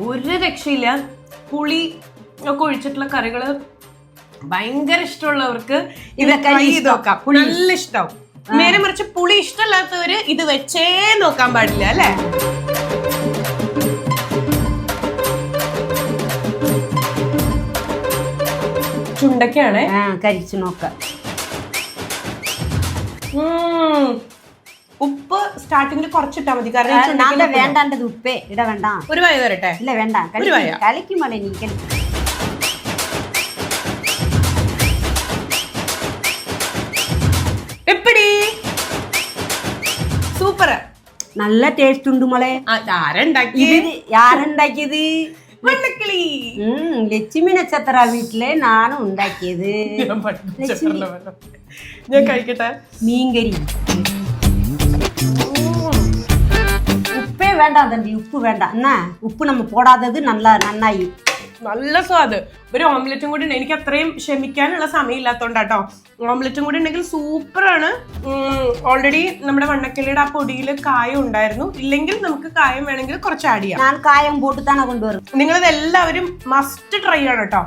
ഒരു രക്ഷയില്ല. പുളി ഒക്കെ ഒഴിച്ചിട്ടുള്ള കറികള് ഭയങ്കര ഇഷ്ടമുള്ളവർക്ക് ഇതൊക്കെ നോക്കാം, നല്ല ഇഷ്ടമാവും. നേരെ മറിച്ച് പുളി ഇഷ്ടമല്ലാത്തവര് ഇത് വെച്ചേ നോക്കാൻ പാടില്ല അല്ലെ. ചുണ്ടക്കാണ് കരിച്ചു നോക്കാം. ഉപ്പ് സ്റ്റാർട്ടിങ്ങിൽ കുറച്ചിട്ടാ മതി, കാരണം വേണ്ടത് ഉപ്പേ ഇട വേണ്ട. ഒരു വായ തരട്ടെ? ഇല്ല വേണ്ട, കലക്കി മോളെ നീ കലക്കി. എപ്പടി സൂപ്പർ, നല്ല ടേസ്റ്റ് ഉണ്ട് മോളെ. ആരുണ്ടാക്കിയത്? വണ്ണക്കിളി. ലക്ഷ്മി നക്ഷത്ര വീട്ടിലെ നാനും ഉണ്ടാക്കിയത്. ഞാൻ കഴിക്കട്ടെ. മീൻകറി. ഉപ്പേ വേണ്ട തമ്പി, ഉപ്പ് വേണ്ട. എന്നാ ഉപ്പ് നമ്മ പോടാത്തത് നന്നായി. നല്ല സ്വാദ്. ഒരു ഓംലെറ്റും കൂടി ഉണ്ട്. എനിക്ക് അത്രയും ക്ഷമിക്കാനുള്ള സമയം ഇല്ലാത്തോണ്ടാട്ടോ. ഓംലെറ്റും കൂടി ഉണ്ടെങ്കിൽ സൂപ്പറാണ്. ഓൾറെഡി നമ്മുടെ വണ്ണക്കിളിയുടെ ആ പൊടിയിൽ കായം ഉണ്ടായിരുന്നു. ഇല്ലെങ്കിൽ നമുക്ക് കായം വേണമെങ്കിൽ കുറച്ച് ആഡ് ചെയ്യാം. ഞാൻ കായം പോട്ട് തന്നെ കൊണ്ടുവരും. നിങ്ങളിത് എല്ലാവരും മസ്റ്റ് ട്രൈ ആണ് കേട്ടോ.